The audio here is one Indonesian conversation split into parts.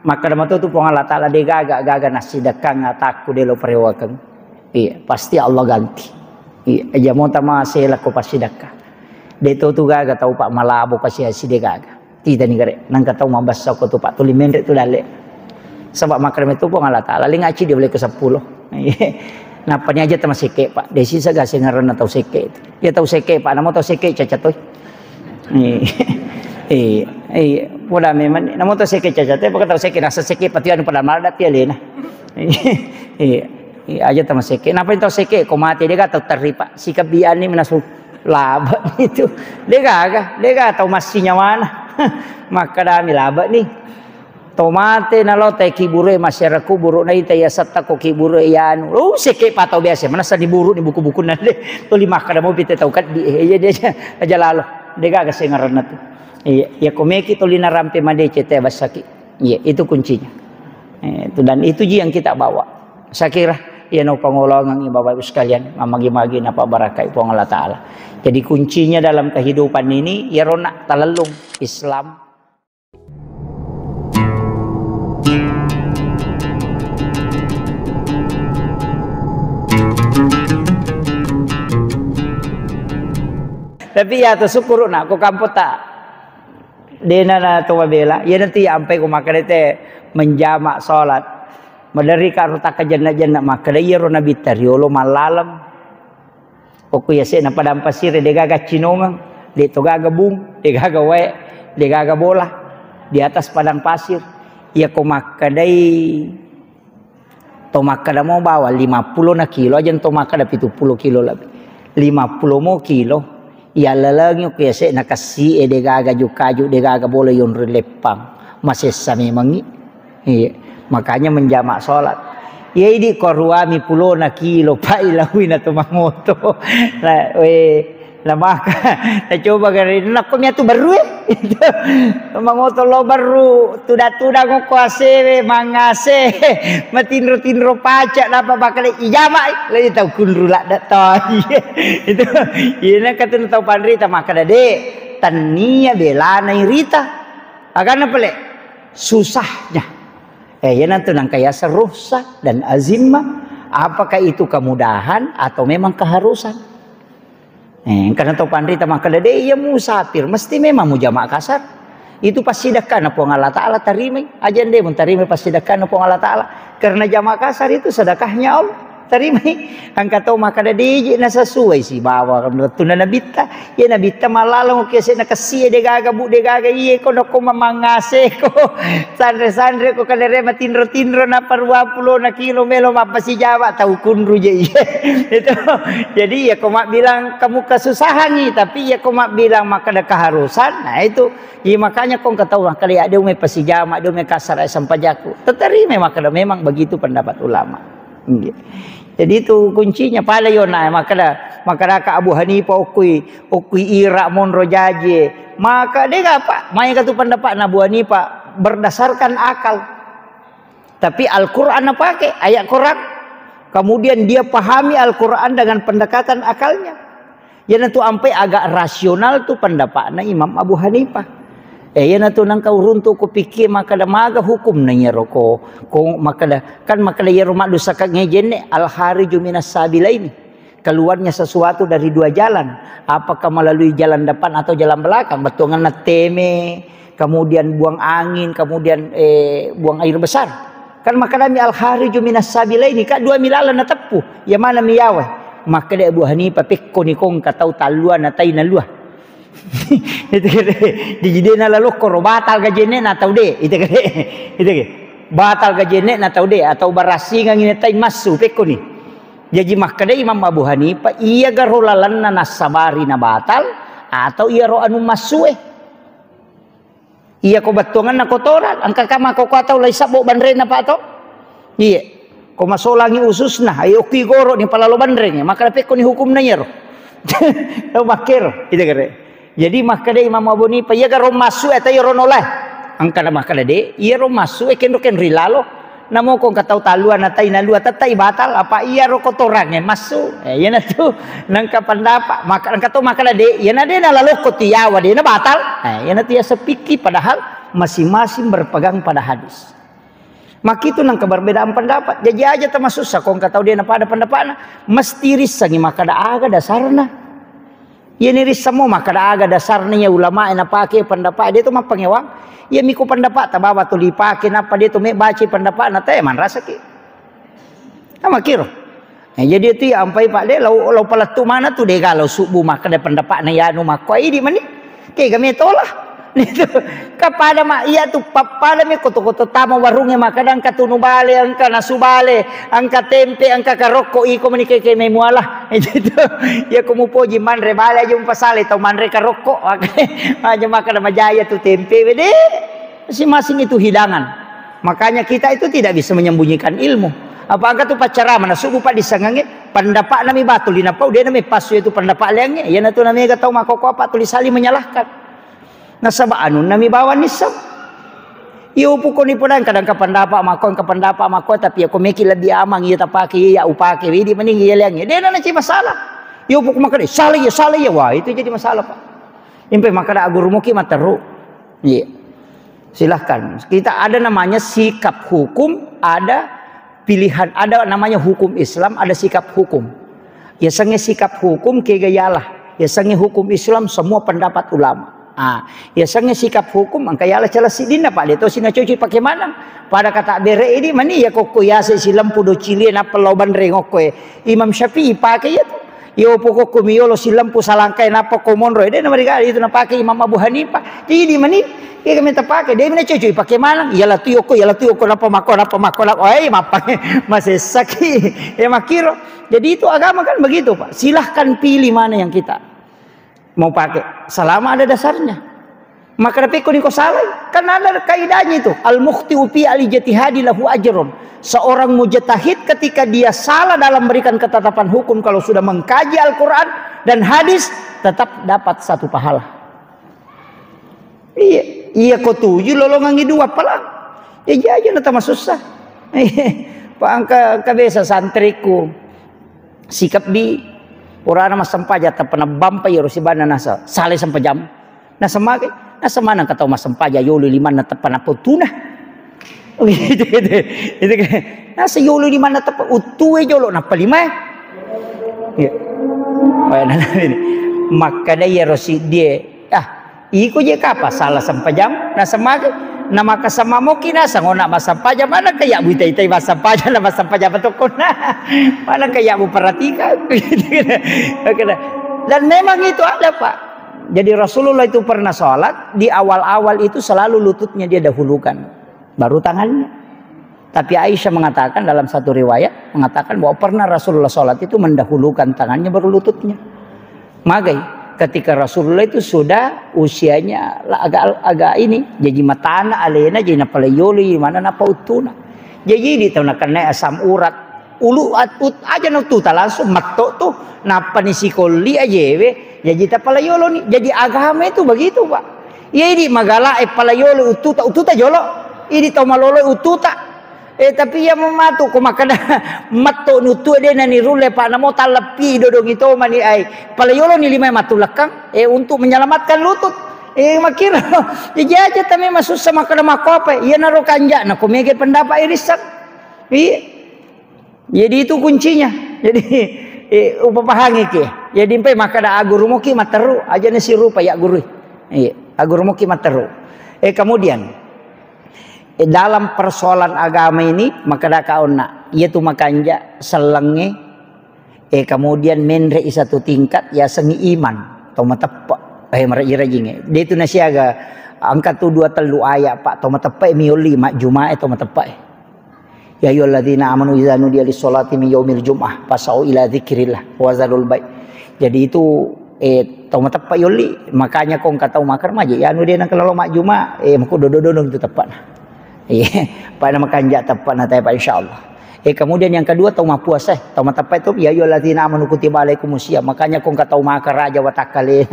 maka dama tu pong Allah Taala de gaga nasi dakang ataku de lo perewakan. Iya, pasti Allah ganti. Iya, aja mo tama sela ko pasidaka. De tu gaga tau pak malabo pasti si de gaga. Tidak ni gare, nang katau mabasa ko tu pak tuli mendek tu dale. Sebab makram itu pong Allah Taala lingaci dia boleh ke 10. Napa ni aja tama seke pak. Desi saga sengaran atau seke. Ya tahu seke pak, namo tahu seke cacat toy. Pola memang namo to seke cacat apa kata seke nasa seke patian pada maladat ya lena. Aja tama seke. Napa itu seke ko mati dia kata teripa sikap bian ni menasu laba itu. Dia tahu masihnya mana. Maka dami laba ni. Tomate na lo tay kibure masyarakat buru na ita ya satta ko kibure yan. Oh seke pa tahu biasa mana sa diburu ni buku-buku na le. To lima kada mo pite tahu kat di dia aja lalo. Dia kasi ngaran na to. Ya komeki to linarampe madece te basaki. Ya itu kuncinya. Itu dan itu yang kita bawa. Saya kira ya no pangolongan Bapak Ibu sekalian, mamagi-magi napa barakai po Allah Taala. Jadi kuncinya dalam kehidupan ini ya rona talalung Islam. Tapi ya to syukur na ko kampo ta. Dena na to bela, ya nanti sampai ko makarete menjamak salat. Madari ka ruta ka janna maka ya ro nabi tariolo malalam. Ko ya se na padam pasir de gaga cinongang, de to gaga bung, de gaga we, de gaga bola di atas padang pasir. Ya ko makadai to makada mo bawa 50 na kilo aja to makada 70 kilo lebih. 50 mo kilo. Ya lalangyo kaya se nakasi de gaga kaju de gaga boleh yon relepang masesa memang iya makanya menjamak salat ya idi korwami 10 na kilo pa ilawi na tumangoto la la maka ta coba gari nakomnya tu baru itu tumangoto lo baru tuda ngoko ase mangase matinro pacak napa bakal ijama lagi tahu kunrula datoi itu ina kata tahu pandrita maka dade tania belana irita akan apa le susahnya ya nanti nang kaya serusak dan azimah apakah itu kemudahan atau memang keharusan. Karena tahu pandrita maka dade ia musafir mesti memang mujamak kasar itu pasti sedekah na Allah Taala tarime aja ndem tarime pasti sedekah na Allah Taala karena jamak kasar itu sedekahnya Allah tarime angka tahu maka dade na sesuai si bawa tuna nabita ya nabita malalang ke se nakasi de gaga bu de gaga iye ko no ko mamangase ko sandre ko kadere matinro na parwa 10 na kilo melo mapasi jawa tahu kunru je itu jadi ya ko mak bilang kamu kesusahan nih tapi ya ko mak bilang maka ada keharusan nah itu ya makanya kau ketahu kali ada ume pasi jawa ada ume kasar sampajaku teterime maka memang begitu pendapat ulama. Jadi itu kuncinya pada yona maka ka Abu Hanifah ukui ira monro jaje maka dia apa main katu pendapat Abu Hanifah berdasarkan akal tapi Al-Qur'an pakai ayat Quran kemudian dia pahami Al-Qur'an dengan pendekatan akalnya ya nanti sampai agak rasional tuh pendapatnya Imam Abu Hanifah. Ya natu nang kau runtuh ko pikir maka da maga hukum na yero ko maka da kan maka da yero madusa ka ngejene al hariju minas sabilaini keluarnya sesuatu dari dua jalan apakah melalui jalan depan atau jalan belakang betungan na teme kemudian buang angin kemudian buang air besar kan maka da mi al hariju minas sabilaini ka dua milala na tepu ya mana miyawa maka da Abu Hanifah pekko ni kong katau taluan na tay na luah itu kere dijidena lalu koro batal gajene na tau de itu kere batal gajene na tau de atau barasi ngine tai masu peko ni jadi makade Imam Abu Hanifah iya garolalan na nasabari na batal atau iya ro anu masue iya ko batongan na kotoran angka kama ko atau lai sabo banre na pato iya ko masolangi ususna ayo ki goro ni palalo banre maka peko ni hukum na yero tau makero itu kere. Jadi makada Imam Abu Hanifah ya garo masu eta yo ronolah angkana makada de iya ro masu ken rilalo namo kong katau taluan atai nalua tatai batal apa iya ro kotoran masu ya na tu nangka pendapat maka katau makada de ya na de na lalu kotiawa de na batal ya na tia sepiki padahal masing-masing berpegang pada hadis Maka itu nang keberbedaan pendapat. Jadi aja termasuk susah kau tahu dia apa ada pendapat mesti risangi maka ada aga dasarna. Ya niris semua maka ada aga dasarnya ulama yang pakai pendapat dia tu mah pengewang. Ya miku pendapat tabawa tu dipakai apa dia tu baca pendapat nate man rasa ki. Ama kiro. Jadi itu ya ampai pak dia lau pelatu mana tu dia kalau subuh maka ada pendapat na ya nu maka ini mani. Kayak kami tolah. Itu kepada mak iya tu pada mi koto-koto tama warungnya makadang katunu bale angka nasu bale angka tempe angka karoko iko meni keke memualah itu ya kumu poji manre bale aja pasale tau manre karoko aja makan majaya tu tempe bede masing-masing itu hidangan. Makanya kita itu tidak bisa menyembunyikan ilmu. Apa angka tu pacara mana subuh pak disangange pendapat nami batul dinapau dia nami pasu itu pendapat leangnya ya natu nami gatau makoko apa tulis saling menyalahkan. Nasaba anu nami bawa nisab. Iyo pukon ni punan kadang kapendapat makon tapi aku meki lebih amang iya tapaki iya upake widi mending iya leangnya. Dia nana ci masalah. Iyo pukon makan salah ya wah itu jadi masalah pak. Impe makada agur muki materu. Iya. Silahkan. Kita ada namanya sikap hukum, ada pilihan, ada namanya hukum Islam, ada sikap hukum. Ya sange sikap hukum kegayalah. Ya sange hukum Islam semua pendapat ulama. Ya sange sikap hukum angka yala cala sidina pak deto sina cuci pakai mana pada kata bere ini mani ya koko ya silam pudo cili na peloban rengokoe Imam Syafi'i pakai ya tu yo pokok kumiolo silam pu salangkai napa komonro dia nama dikali itu na pakai Imam Abu Hanifah jadi mani dia kami pakai dia mana cuci pakai mana yala tu yoko napa makon masih sakit ya makiro jadi itu agama kan begitu pak silahkan pilih mana yang kita mau pakai selama ada dasarnya maka tapi kau salah kan ada kaidahnya itu al mukhti'u fi al-ijtihadi lahu ajrun seorang mujtahid ketika dia salah dalam memberikan ketetapan hukum kalau sudah mengkaji Al-Quran dan hadis tetap dapat satu pahala. Iya kau tuju lolongan dua pala ya aja nata susah pak angka kabesa santriku sikap di orang nama sempaja tak pernah bampai rusibana nasa sale sempajam nasa makai nasa mana kata mas sempaja yolu lima na tepan apa tuna itu nasa yolu lima na tepan utue jolo napa lima ya maka dia rosi dia iko je kapa salah sempajam nasa makai nama kasama mo kinasa ngona masampaja mana kaya bu itai masampaja na masampaja betul mana kaya bu perhatikan dan memang itu ada pak jadi Rasulullah itu pernah sholat di awal-awal itu selalu lututnya dia dahulukan baru tangannya tapi Aisyah mengatakan dalam satu riwayat mengatakan bahwa pernah Rasulullah sholat itu mendahulukan tangannya baru lututnya magai ketika Rasulullah itu sudah usianya agak ini jadi matana alena jadi napa layoli mana napa utuna jadi di tahun kena asam urat ulu atut aja nutu langsung matok tuh napa ni sikoli aja we jadi tapa layolo nih jadi agama itu begitu pak ya ini magala palayolo ututa jolo ini tau malolo ututa tapi ya mematu ko makada matto nutu de nani rule pa namo talapi dodong itu mani ai palayolo ni lima matu lekang untuk menyelamatkan lutut makira jadi aja tami masuk sama kada makope ya naro kanja na komege pendapat irisan jadi itu kuncinya jadi upapahangi ke jadi empe makada aguru moki materu aja ni si rupa ya guru aguru moki materu kemudian dalam persoalan agama ini maka dakauna yaitu makanja selenge kemudian menre satu tingkat ya sengi iman atau matepa marajirajinge dia itu nasiaga angkat tu dua telu ayat pak atau matepa mioli mak jumaah atau matepa ya ayyuhalladzina amanu idza nudiya lis-sholati min yaumil jum'ah fasau ila dzikrillah wa zalul bai jadi itu tau matepa yoli makanya kong katau makar maje ya anu dia nang kalau mak jumaah mako dodododong itu tepat pada makan jat tepat nanti pak insyaallah. Kemudian yang kedua tahu puasa tahu tepat itu ya ayyuhalladzina amanu kutiba alaikumusiyam makanya kong katau maka raja watakale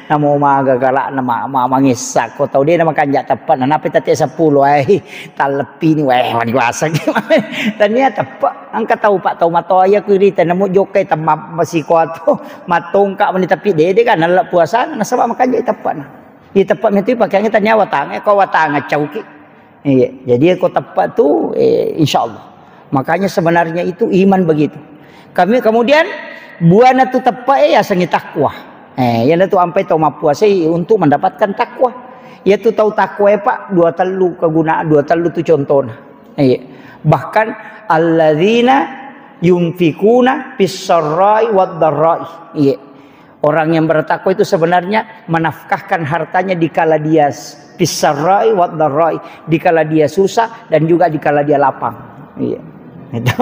namo maga galak nama mangisak ko tahu dia makan jat tepat napi tati 10 talepi ni wani kuasa ternyata tepat angka tahu pak tahu matoya kiri namo jokai temap masih kuato matongka meni tapi dede kan nalak puasa nasaba makan jat tepat di tepat itu pakainya tanya watang kau watang cauki Jadi kau tepat tu insya-Allah. Makanya sebenarnya itu iman begitu. Kami kemudian buana tu tepat ya sangi takwa. Yang tu ampai tahu mapuasa untuk mendapatkan takwa. Yaitu tahu takwa pak dua telu kegunaan dua telu tu contohnya. Bahkan alladzina yunfikuna fis-sarra'i wad-dharra'i. Orang yang bertakwa itu sebenarnya menafkahkan hartanya dikala dia fis-sarra'i wad-dharra'i, dikala dia susah dan juga dikala dia lapang. Itu.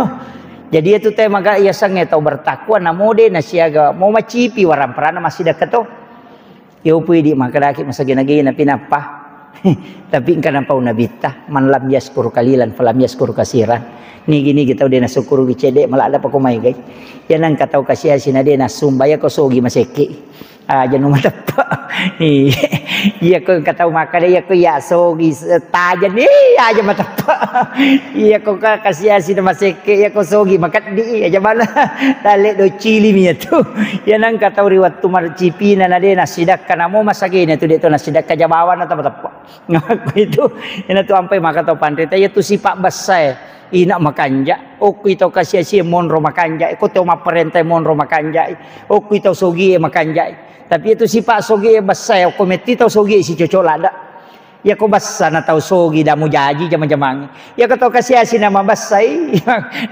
Jadi itu teh maka ia sange tahu bertakwa namode nasiaga mau macipi waram perana masih dekat tu. Ya upui di maka daki masa gina-gina pinapa. Tapi kan apa unabita man lam yaskur kalilan falam yaskur kasiran. Ni gini kita udah nasukuru gicede malah ada pakumai guys. Ya nang katau kasih asina de nasumbaya ko sogi maseke. Jangan matapa. Iya ko katau makan ya ko ya sogi tajan ni aja matapa. Iya ko kasih asina maseke ya ko sogi makan di aja mana. Dale do cili mi tu. Ya nang katau riwat tumar cipina na de nasidak kanamo masage ni tu de tu nasidak kajabawan atau matapa. Ngaku itu ina tu ampai maka tau pandrita ya tu sipak besar. Ina makanja oku ito kasih si monro makanja ko teo maperente monro makanja oku ito sogi makanja tapi itu si pak sogi basay ko meti tau sogi si cocolada ya ko bassa na tau sogi da mujaji jama-jamang ya ko tau kasih si nama basay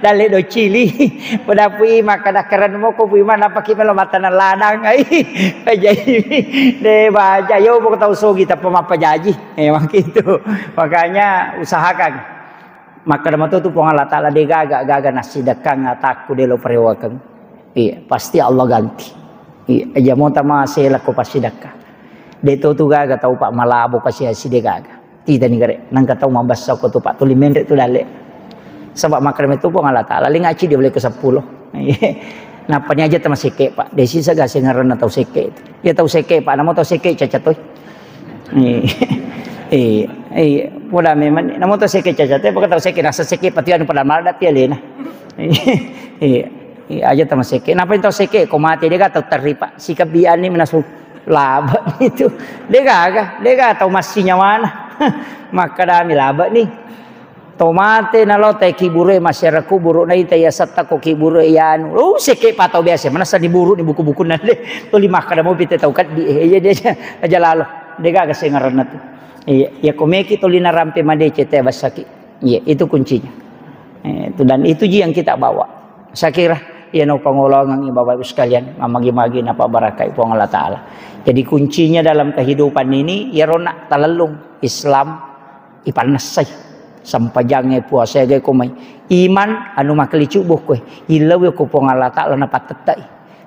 dale do cili padapui makada keren mo ko pui mana paki melo mata na ladang ai jadi de baja yo ko tau sogi ta pemapajaji emang gitu makanya usahakan maka dalam tu pun Allah Ta'ala dia gaga nasi dekang ataku dia lo perewakan. Pasti Allah ganti. Aja mau tama saya laku pasti dekah. Dia tu gaga tahu pak malabo kasih hasil dia gaga. Tidak ni gare. Nang kata mambas aku tu pak tu limendek tu dale. Sebab makram itu pun Allah Ta'ala lingaci dia boleh ke 10. Napa ni aja tama seke pak. Desi saga sengaran atau seke. Dia tahu seke pak. Namo tahu seke cacat tu. Pula memang namun tu seke cacat tapi kata seke nasa seke patian pada maladat dia lena. Aja tama seke. Napa itu seke ko mati dia kata teripa. Sikap bian ni menasu laba itu. Dia tahu masih nyawana. Maka dami laba ni. Tomate nalo tay kibure masyarakat buru na itay satta ko kibure yan. Seke patau biasa mana sa diburu ni buku-buku na de. To lima kada mo pite tau kat di dia aja lalo. Dia kasi ngaran na tu. Ya komeki tolina rampe madece teh basaki. Iya, itu kuncinya. Itu dan itu yang kita bawa. Saya kira ya no pangolongan Bapak Ibu sekalian, mamagi-magi napa barakai puang Allah Taala. Jadi kuncinya dalam kehidupan ini ya rona talalung Islam ipanasay sampajangnya puasa ge komai. Iman anu makelicu buh kowe. Ilawe ko puang Allah Taala napa tetai.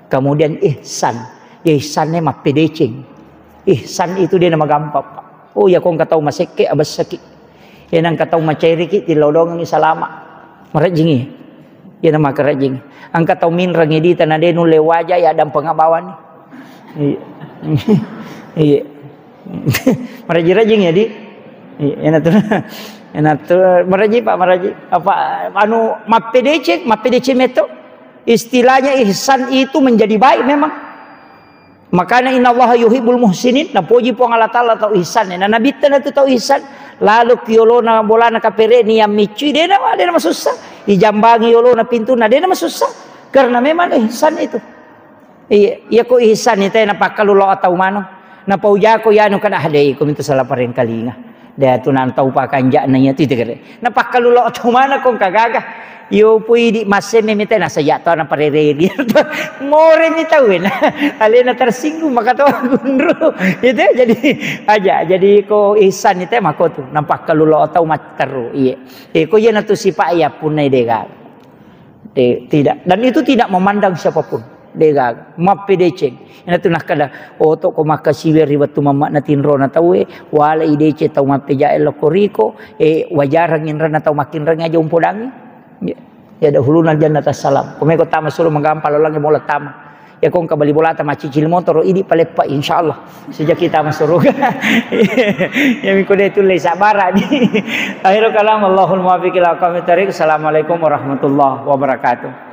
Kemudian ihsan. Ihsannya mah pedecing. Ihsan itu dia nama gampang. Oh ya kong katau maseke abas sakit. Ya nang katau macairi ki tilodong ni salama. Marajingi. Ya nama kerajing. Ang katau min rangi di tanade nu lewaja ya adam pengabawan ni. Iya. Maraji-rajing ya di. Iya natu maraji Pak maraji. Apa anu mapedece meto. Istilahnya ihsan itu menjadi baik memang. Makanya innallaha yuhibbul muhsinin na puji po Allah Taala tau ihsan na nabitan itu tau ihsan lalu kiolo na bola na kapere ni yang micu dia na susah ijambangi yolo na pintu na dia na susah karena memang ihsan itu iya ko ihsan itu na pakalulo atau mano na pauja ko yano kana hadai ko minto salah paren kalinga dia tu nan tau pakanja na nya ti tegere na pakalulo atau mano kong kagaga yo pui di maseme mite na saya to na parere dia more mi tawin alena tersinggung maka to gundru itu jadi ko ihsan itu mako tu nampak kalulo atau makaru iya ko ye na tu sipa ya punai dega tidak dan itu tidak memandang siapapun dega mapedece ina tu nak kada oto ko makasiwer riwatu mama na tinro na tawe wala idece tau mapeja elokoriko wajarang inra na tau makin rang aja umpodangi ya dahuluna jannata salam kumeko tama suruh menggampal orang yang mola tama ya kong kabali bola tama cicil motor ini palepa insyaallah sejak kita masuk surga ya miko de tu le sabara di akhirul kalam Allahul muwaffiq ila aqwamit thariq. Assalamualaikum warahmatullahi wabarakatuh.